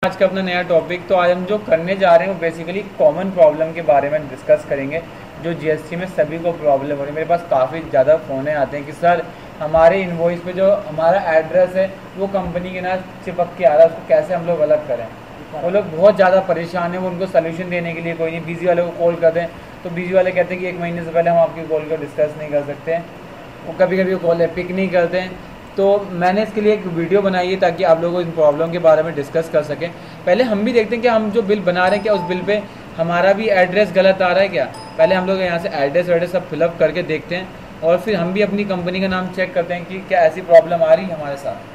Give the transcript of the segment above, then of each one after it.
आज का अपना नया टॉपिक। तो आज हम जो करने जा रहे हैं वो बेसिकली कॉमन प्रॉब्लम के बारे में डिस्कस करेंगे जो जीएसटी में सभी को प्रॉब्लम हो रही है। मेरे पास काफ़ी ज़्यादा फ़ोन आते हैं कि सर हमारे इनवॉइस पे जो हमारा एड्रेस है वो कंपनी के ना चिपक के आ रहा है, उसको कैसे हम लोग अलग करें। वो लोग बहुत ज़्यादा परेशान हैं, वो उनको सोल्यूशन देने के लिए कोई नहीं। बिजी वाले को कॉल कर दें तो बिजी वाले कहते हैं कि 1 महीने से पहले हम आपकी कॉल को डिस्कस नहीं कर सकते हैं। वो कभी कभी कॉल पिक नहीं करते हैं। तो मैंने इसके लिए एक वीडियो बनाई है ताकि आप लोगों को इन प्रॉब्लम के बारे में डिस्कस कर सकें। पहले हम भी देखते हैं कि हम जो बिल बना रहे हैं क्या उस बिल पे हमारा भी एड्रेस गलत आ रहा है क्या। पहले हम लोग यहाँ से एड्रेस सब फिलअप करके देखते हैं और फिर हम भी अपनी कंपनी का नाम चेक करते हैं कि क्या ऐसी प्रॉब्लम आ रही है हमारे साथ।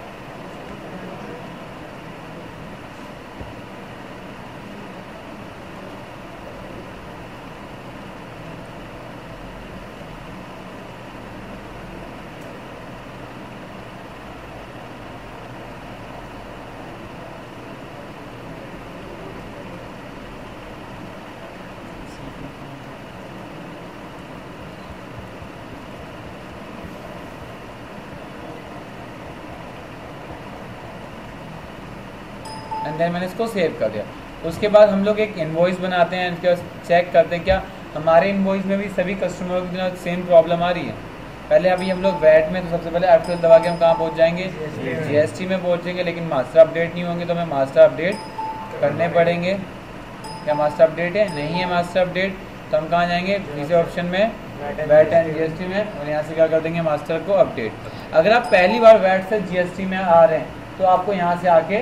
एंड देन मैंने इसको सेव कर दिया। उसके बाद हम लोग एक इनवॉइस बनाते हैं, इसके बाद चेक करते हैं क्या हमारे इनवॉइस में भी सभी कस्टमरों के साथ सेम प्रॉब्लम आ रही है। पहले अभी हम लोग वैट में तो सबसे पहले F12 दबा के हम कहाँ पहुँच जाएंगे, जीएसटी में पहुँचेंगे। लेकिन मास्टर अपडेट नहीं होंगे तो हमें मास्टर अपडेट करने पड़ेंगे। क्या मास्टर अपडेट है? नहीं है मास्टर अपडेट। तो हम कहाँ जाएंगे, तीसरे ऑप्शन में वैट एंड जीएसटी में, और यहाँ से क्या कर देंगे मास्टर को अपडेट। अगर आप पहली बार वैट से जीएसटी में आ रहे हैं तो आपको यहाँ से आके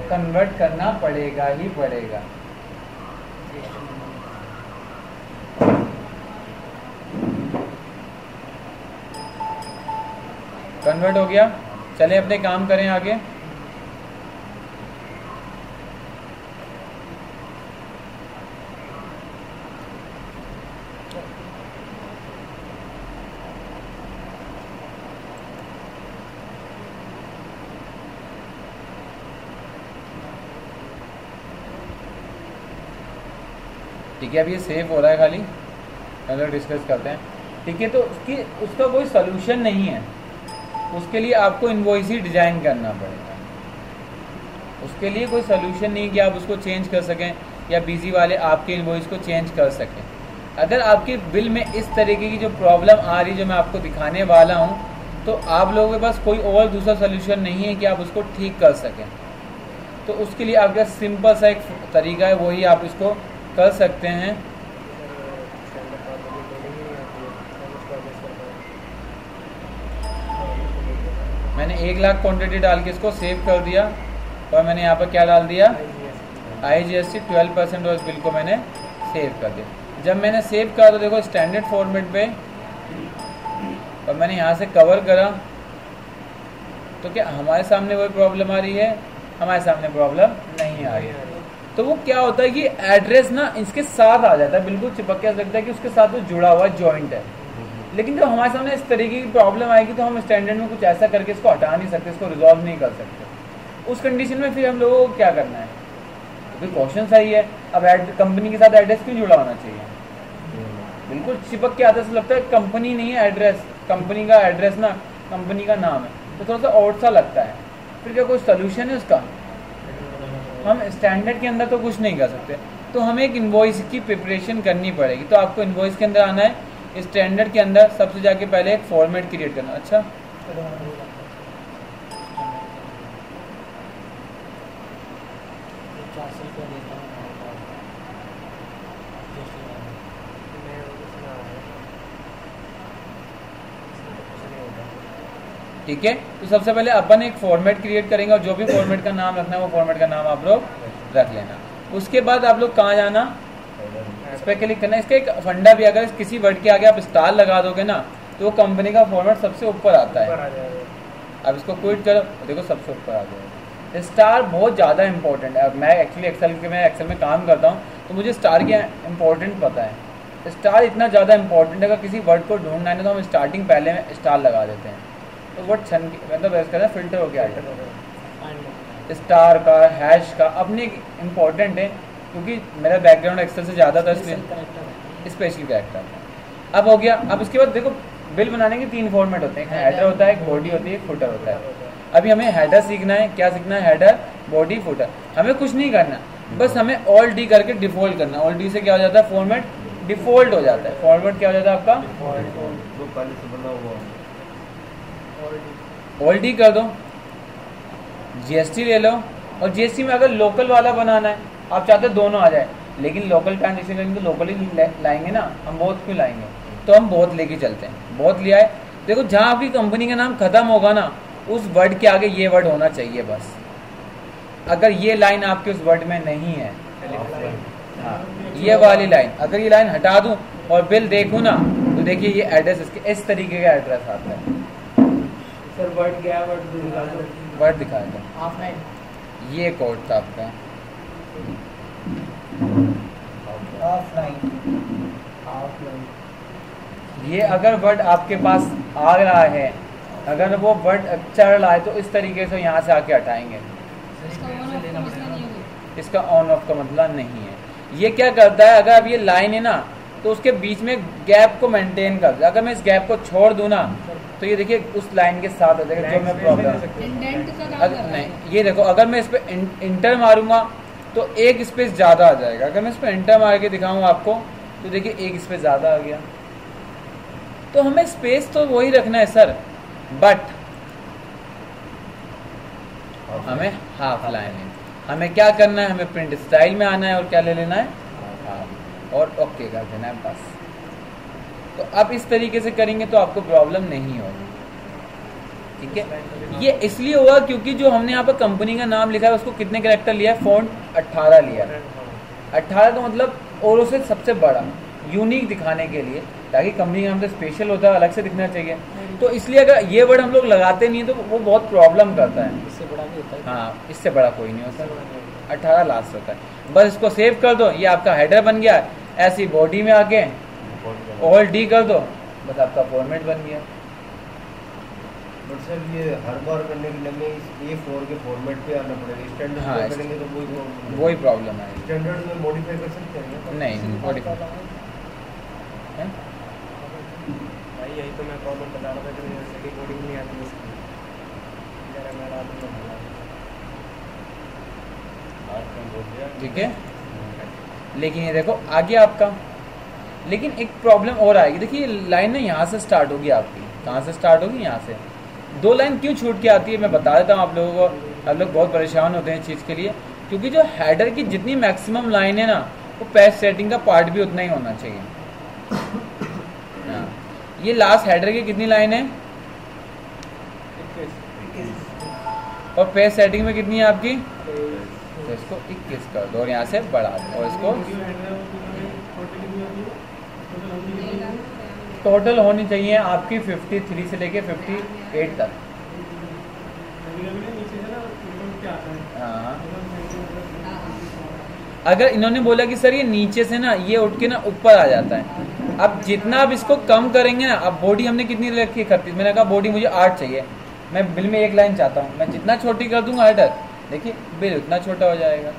कन्वर्ट करना पड़ेगा ही पड़ेगा। कन्वर्ट हो गया, चलें अपने काम करें आगे। ठीक है, अब ये सेव हो रहा है खाली, पहले डिस्कस करते हैं। ठीक है, तो उसका कोई सोल्यूशन नहीं है। उसके लिए आपको इनवॉइस ही डिज़ाइन करना पड़ेगा। उसके लिए कोई सोल्यूशन नहीं कि आप उसको चेंज कर सकें या बिजी वाले आपके इनवॉइस को चेंज कर सकें। अगर आपके बिल में इस तरीके की जो प्रॉब्लम आ रही जो मैं आपको दिखाने वाला हूँ, तो आप लोगों के पास कोई और दूसरा सोल्यूशन नहीं है कि आप उसको ठीक कर सकें। तो उसके लिए आपका सिंपल सा एक तरीका है, वही आप इसको कर सकते हैं। मैंने 1 लाख क्वांटिटी डाल के इसको सेव कर दिया और मैंने यहाँ पर क्या डाल दिया, IGST 12% और इस बिल को मैंने सेव कर दिया। जब मैंने सेव करा तो देखो स्टैंडर्ड फॉर्मेट पे, और मैंने यहाँ से कवर करा तो क्या हमारे सामने वही प्रॉब्लम आ रही है? हमारे सामने प्रॉब्लम नहीं आ रही है। तो वो क्या होता है कि एड्रेस ना इसके साथ आ जाता है, बिल्कुल चिपक के लगता है कि उसके साथ वो जुड़ा हुआ जॉइंट है। लेकिन जब हमारे सामने इस तरीके की प्रॉब्लम आएगी तो हम स्टैंडर्ड में कुछ ऐसा करके इसको हटा नहीं सकते, इसको रिजॉल्व नहीं कर सकते। उस कंडीशन में फिर हम लोगों को क्या करना है, क्योंकि क्वेश्चन सही है। अब कंपनी के साथ एड्रेस क्यों जुड़ा होना चाहिए? बिल्कुल चिपक के आता है, लगता है कंपनी नहीं है एड्रेस, कंपनी का एड्रेस ना कंपनी का नाम है, तो थोड़ा सा ऑड सा लगता है। फिर क्या कोई सोल्यूशन है उसका? हम स्टैंडर्ड के अंदर तो कुछ नहीं कर सकते, तो हमें एक इनवॉइस की प्रिपरेशन करनी पड़ेगी। तो आपको इनवॉइस के अंदर आना है, स्टैंडर्ड के अंदर सबसे जाके पहले एक फॉर्मेट क्रिएट करना। अच्छा, ठीक है। तो सबसे पहले अपन एक फॉर्मेट क्रिएट करेंगे और जो भी फॉर्मेट का नाम रखना है वो फॉर्मेट का नाम आप लोग रख लेना। उसके बाद आप लोग कहाँ जाना, इस पर क्लिक करना। इसका एक फंडा भी, अगर किसी वर्ड के आगे आप स्टार लगा दोगे ना तो वो कंपनी का फॉर्मेट सबसे ऊपर आता है। अब इसको क्विट करो, देखो सबसे ऊपर आ जाएगा। स्टार बहुत ज़्यादा इंपॉर्टेंट है। अब मैं एक्चुअली एक्सेल में काम करता हूँ तो मुझे स्टार की इम्पोर्टेंट पता है। स्टार इतना ज़्यादा इंपॉर्टेंट है, अगर किसी वर्ड को ढूंढना है तो हम स्टार्टिंग पहले में स्टार लगा देते हैं, तो वर्ड छन मतलब ऐसा करना फिल्टर हो गया है। स्टार का, हैश का अपने इम्पोर्टेंट है, क्योंकि मेरा बैकग्राउंड एक्सेल से ज़्यादा था, स्पेशल कैरेक्टर। अब हो गया। अब उसके बाद देखो बिल बनाने के 3 फॉर्मेट होते हैं, एक हेडर होता है, एक बॉडी होती है, एक फुटर होता है। अभी हमें हेडर सीखना है, क्या सीखना है, हेडर, बॉडी, फुटर। हमें कुछ नहीं करना, बस हमें ऑल डी करके डिफॉल्ट करना। ऑल डी से क्या हो जाता है, फॉर्मेट डिफॉल्ट हो जाता है। फॉर्मेट क्या हो जाता है आपका, ऑल डी कर दो, जीएसटी ले लो। और जीएसटी में अगर लोकल वाला बनाना है, आप चाहते हो दोनों आ जाए, लेकिन लोकल ट्रांजेक्शन करेंगे तो लोकल ही लाएंगे ना, हम बहुत क्यों लाएंगे, तो हम बहुत लेके चलते हैं। बहुत लिया है, देखो जहाँ आपकी कंपनी का नाम खत्म होगा ना, उस वर्ड के आगे ये वर्ड होना चाहिए बस। अगर ये लाइन आपके उस वर्ड में नहीं है, हाँ ये वाली लाइन, अगर ये लाइन हटा दूं और बिल देखूं ना, तो देखिए ये एड्रेस इसके इस तरीके का एड्रेस आता है। सर वर्ड क्या है, वर्ड दिखा दो, ऑफलाइन ये कोड था आपका, ऑफलाइन ये अगर वर्ड आपके पास आ रहा है, अगर वो वर्ड चल रहा है, तो इस तरीके से यहाँ से आके हटाएंगे। इसका ऑन ऑफ का मतलब नहीं है। ये क्या करता है, अगर अब ये लाइन है ना, तो उसके बीच में गैप को मेंटेन कर दे। अगर मैं इस गैप को छोड़ दूं ना, तो ये देखिए उस लाइन के साथ हो जाएगा, जो मैं प्रॉब्लम नहीं। ये देखो, अगर मैं इस पर इंटर मारूंगा तो एक स्पेस ज़्यादा आ जाएगा। अगर मैं इस पर इंटर मार के दिखाऊँ आपको, तो देखिए एक स्पेस ज़्यादा आ गया। तो हमें स्पेस तो वही रखना है सर, बट हमें हाफ लाइन है। हमें क्या करना है, हमें प्रिंट स्टाइल में आना है और क्या ले लेना है, हाफ, और ओके कर देना है बस। तो अब इस तरीके से करेंगे तो आपको प्रॉब्लम नहीं होगी, ठीक है। ये इसलिए हुआ क्योंकि जो हमने यहाँ पर कंपनी का नाम लिखा है, उसको कितने कैरेक्टर लिया है, फॉन्ट 18 लिया है। 18 का मतलब औरों से सबसे बड़ा, यूनिक दिखाने के लिए, ताकि कंपनी का नाम तो स्पेशल होता है, अलग से दिखना चाहिए। तो इसलिए अगर ये वर्ड हम लोग लगाते नहीं तो वो बहुत प्रॉब्लम करता है। इससे बड़ा नहीं होता है। हाँ, इससे बड़ा कोई नहीं होता, 18 लास्ट होता है। बस इसको सेव कर दो, ये आपका हेडर बन गया। ऐसी बॉडी में आके ऑल डी कर दो, बस आपका फॉर्मेट बन गया। बट सर ये हर बार करने के लिए हमें इस A4 के फॉर्मेट पे आना पड़ेगा। स्टैंडर्ड हाँ, करेंगे तो वही प्रॉब्लम है। स्टैंडर्ड में मॉडिफाई कर सकते हैं नहीं, मॉडिफाई भाई यही तो मैं प्रॉब्लम बता रहा था कि जैसे कि कोडिंग नहीं आती इसकी, जरा मैं रात में ठीक है। लेकिन ये देखो आगे आपका, लेकिन एक प्रॉब्लम और आएगी। देखिए लाइन ना यहाँ से स्टार्ट होगी आपकी, कहाँ से स्टार्ट होगी, यहाँ से। 2 लाइन क्यों छूट के आती है मैं बता देता हूँ आप लोगों को। आप लोग बहुत परेशान होते हैं इस चीज़ के लिए, क्योंकि जो हेडर की जितनी मैक्सिमम लाइन है ना, वो पेज सेटिंग का पार्ट भी उतना ही होना चाहिए। हाँ, ये लास्ट हेडर की कितनी लाइन है, 21 और पेज सेटिंग में कितनी है आपकी, तो इसको 21 कर दो और यहाँ से बढ़ा दो, और इसको टोटल होनी चाहिए आपकी 53 से लेके 58 तक। हाँ, अगर इन्होंने बोला कि सर ये नीचे से ना ये उठ के ना ऊपर आ जाता है, अब जितना आप इसको कम करेंगे ना, अब बॉडी हमने कितनी रखी है, 31, मैंने कहा बॉडी मुझे 8 चाहिए, मैं बिल में 1 लाइन चाहता हूँ, मैं जितना छोटी कर दूंगा हेडर, देखिए बिल उतना छोटा हो जाएगा,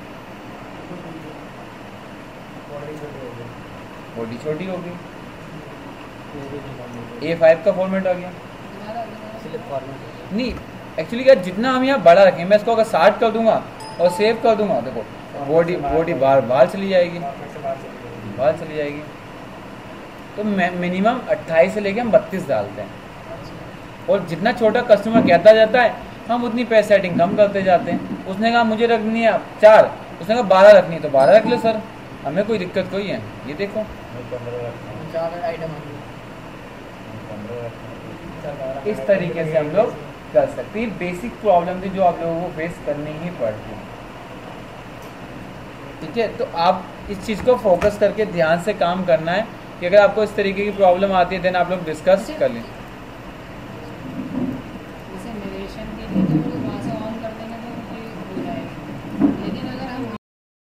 बॉडी छोटी होगी। A5 का फॉर्मेट आ गया। नहीं, एक्चुअली क्या, जितना हम यहाँ बड़ा रखें, मैं इसको अगर 60 कर दूंगा और सेव कर दूंगा, देखो बॉडी बाहर चली जाएगी, बाहर चली जाएगी। तो मिनिमम 28 से लेके हम 32 डालते हैं, और जितना छोटा कस्टमर कहता जाता है हम उतनी पैसे सेटिंग कम करते जाते हैं। उसने कहा मुझे रखनी है 4, उसने कहा 12 रखनी है, तो 12 रख लो सर, हमें कोई दिक्कत कोई है। ये देखो इस तरीके से हम लोग कर सकते हैं। बेसिक प्रॉब्लम थी जो आप लोगों को फेस करनी ही पड़ती है, ठीक है। तो आप इस चीज़ को फोकस करके ध्यान से काम करना है कि अगर आपको इस तरीके की प्रॉब्लम आती है, देन आप लोग डिस्कस कर लें। जैसे नरेशन के लिए